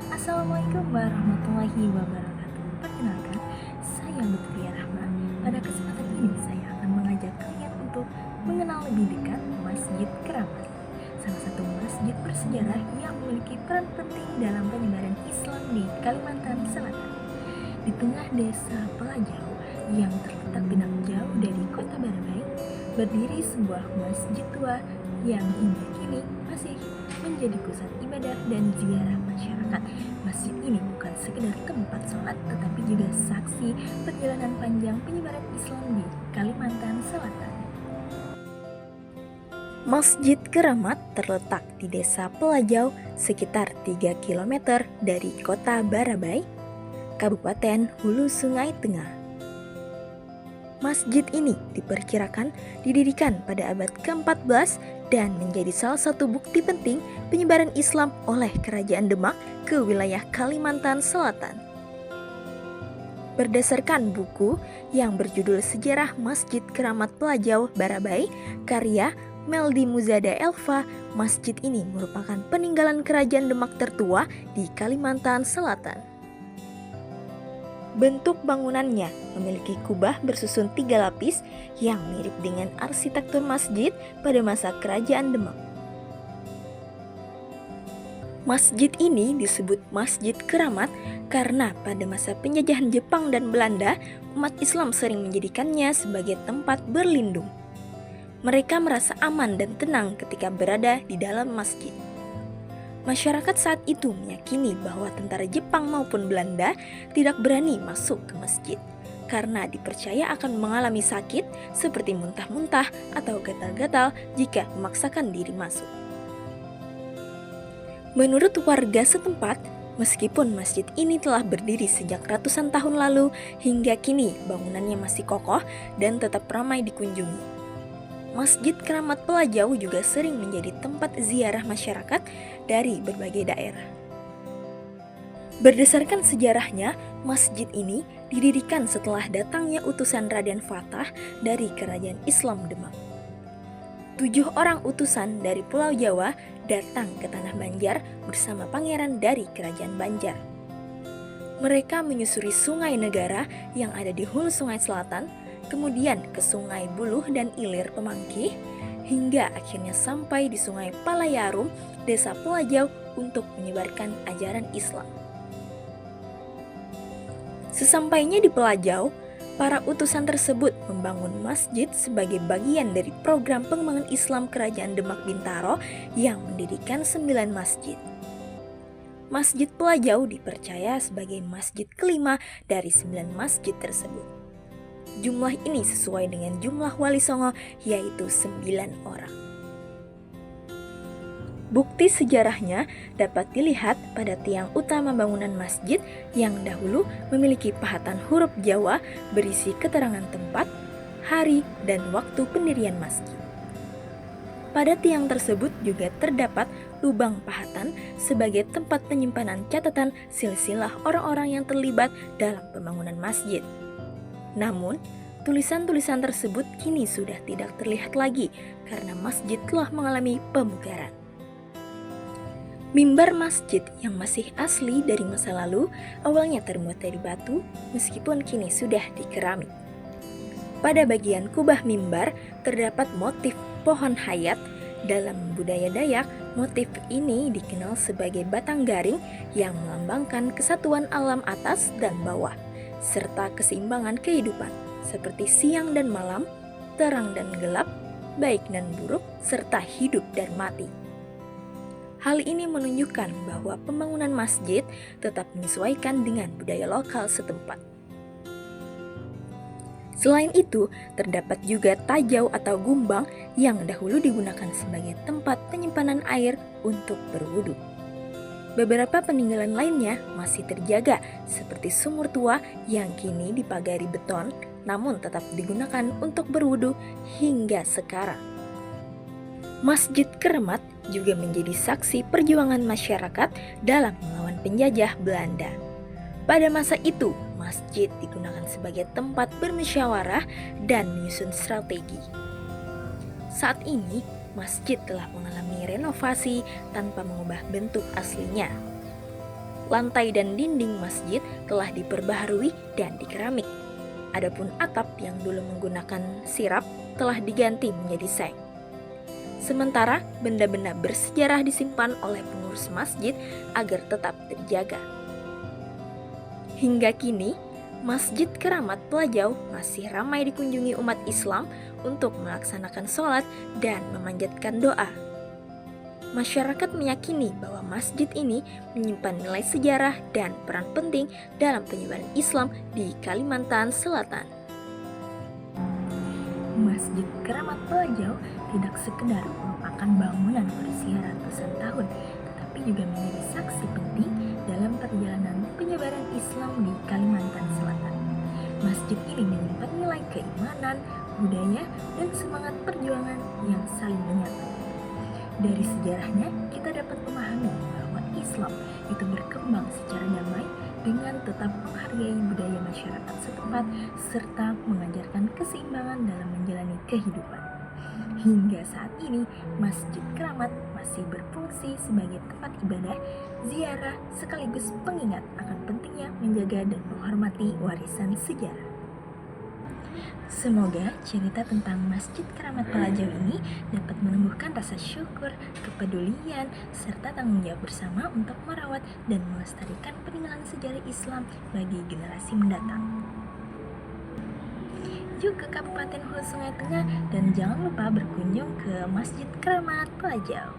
Assalamualaikum warahmatullahi wabarakatuh. Perkenalkan, saya Lutfia Rahma. Pada kesempatan ini saya akan mengajak kalian untuk mengenal lebih dekat Masjid Keramat, salah satu masjid bersejarah yang memiliki peran penting dalam penyebaran Islam di Kalimantan Selatan. Di tengah desa Pelajau yang terletak tidak jauh dari kota Barabai, berdiri sebuah masjid tua yang hingga kini masih menjadi pusat ibadah dan ziarah masyarakat. Masjid ini bukan sekedar tempat sholat, tetapi juga saksi perjalanan panjang penyebaran Islam di Kalimantan Selatan. Masjid Keramat terletak di desa Pelajau sekitar 3 km dari kota Barabai, Kabupaten Hulu Sungai Tengah. Masjid ini diperkirakan didirikan pada abad ke-14 dan menjadi salah satu bukti penting penyebaran Islam oleh Kerajaan Demak ke wilayah Kalimantan Selatan. Berdasarkan buku yang berjudul Sejarah Masjid Keramat Pelajau Barabai, karya Meldi Muzada Elva, masjid ini merupakan peninggalan Kerajaan Demak tertua di Kalimantan Selatan. Bentuk bangunannya memiliki kubah bersusun 3 lapis yang mirip dengan arsitektur masjid pada masa Kerajaan Demak. Masjid ini disebut Masjid Keramat karena pada masa penjajahan Jepang dan Belanda, umat Islam sering menjadikannya sebagai tempat berlindung. Mereka merasa aman dan tenang ketika berada di dalam masjid. Masyarakat saat itu meyakini bahwa tentara Jepang maupun Belanda tidak berani masuk ke masjid karena dipercaya akan mengalami sakit seperti muntah-muntah atau gatal-gatal jika memaksakan diri masuk. Menurut warga setempat, meskipun masjid ini telah berdiri sejak ratusan tahun lalu, hingga kini bangunannya masih kokoh dan tetap ramai dikunjungi. Masjid Keramat Pelajau juga sering menjadi tempat ziarah masyarakat dari berbagai daerah. Berdasarkan sejarahnya, masjid ini didirikan setelah datangnya utusan Raden Fatah dari Kerajaan Islam Demak. 7 orang utusan dari Pulau Jawa datang ke Tanah Banjar bersama pangeran dari Kerajaan Banjar. Mereka menyusuri Sungai Negara yang ada di hulu Sungai Selatan, kemudian ke Sungai Buluh dan Ilir Pemangkih, hingga akhirnya sampai di Sungai Palayarum, desa Pelajau untuk menyebarkan ajaran Islam. Sesampainya di Pelajau, para utusan tersebut membangun masjid sebagai bagian dari program pengembangan Islam Kerajaan Demak Bintaro yang mendirikan 9 masjid. Masjid Pelajau dipercaya sebagai masjid kelima dari 9 masjid tersebut. Jumlah ini sesuai dengan jumlah Wali Songo, yaitu 9 orang. Bukti sejarahnya dapat dilihat pada tiang utama bangunan masjid yang dahulu memiliki pahatan huruf Jawa berisi keterangan tempat, hari, dan waktu pendirian masjid. Pada tiang tersebut juga terdapat lubang pahatan sebagai tempat penyimpanan catatan silsilah orang-orang yang terlibat dalam pembangunan masjid. Namun, tulisan-tulisan tersebut kini sudah tidak terlihat lagi karena masjid telah mengalami pemugaran. Mimbar masjid yang masih asli dari masa lalu awalnya terbuat dari batu meskipun kini sudah dikeramik. Pada bagian kubah mimbar terdapat motif pohon hayat. Dalam budaya Dayak, motif ini dikenal sebagai batang garing yang melambangkan kesatuan alam atas dan bawah, serta keseimbangan kehidupan, seperti siang dan malam, terang dan gelap, baik dan buruk, serta hidup dan mati. Hal ini menunjukkan bahwa pembangunan masjid tetap menyesuaikan dengan budaya lokal setempat. Selain itu, terdapat juga tajau atau gumbang yang dahulu digunakan sebagai tempat penyimpanan air untuk berwudu. Beberapa peninggalan lainnya masih terjaga, seperti sumur tua yang kini dipagari beton, namun tetap digunakan untuk berwudu hingga sekarang. Masjid Keramat juga menjadi saksi perjuangan masyarakat dalam melawan penjajah Belanda. Pada masa itu, masjid digunakan sebagai tempat bermusyawarah dan menyusun strategi. Saat ini, masjid telah mengalami renovasi tanpa mengubah bentuk aslinya. Lantai dan dinding masjid telah diperbaharui dan dikeramik. Adapun atap yang dulu menggunakan sirap telah diganti menjadi seng. Sementara benda-benda bersejarah disimpan oleh pengurus masjid agar tetap terjaga. Hingga kini, Masjid Keramat Pelajau masih ramai dikunjungi umat Islam untuk melaksanakan sholat dan memanjatkan doa. Masyarakat meyakini bahwa masjid ini menyimpan nilai sejarah dan peran penting dalam penyebaran Islam di Kalimantan Selatan. Masjid Keramat Pelajau tidak sekedar merupakan bangunan berusia ratusan tahun, tetapi juga menjadi saksi penting dalam perjalanan penyebaran Islam di Kalimantan Selatan. Masjid ini menyimpan nilai keimanan, budaya, dan semangat perjuangan yang saling menyatu. Dari sejarahnya, kita dapat memahami bahwa Islam itu berkembang secara damai dengan tetap menghargai budaya masyarakat setempat serta mengajarkan keseimbangan dalam menjalani kehidupan. Hingga saat ini, Masjid Keramat masih berfungsi sebagai tempat ibadah, ziarah, sekaligus pengingat akan pentingnya menjaga dan menghormati warisan sejarah. Semoga cerita tentang Masjid Keramat Pelajau ini dapat menumbuhkan rasa syukur, kepedulian, serta tanggung jawab bersama untuk merawat dan melestarikan peninggalan sejarah Islam bagi generasi mendatang. Yuk ke Kabupaten Hulu Sungai Tengah dan jangan lupa berkunjung ke Masjid Keramat Pelajau.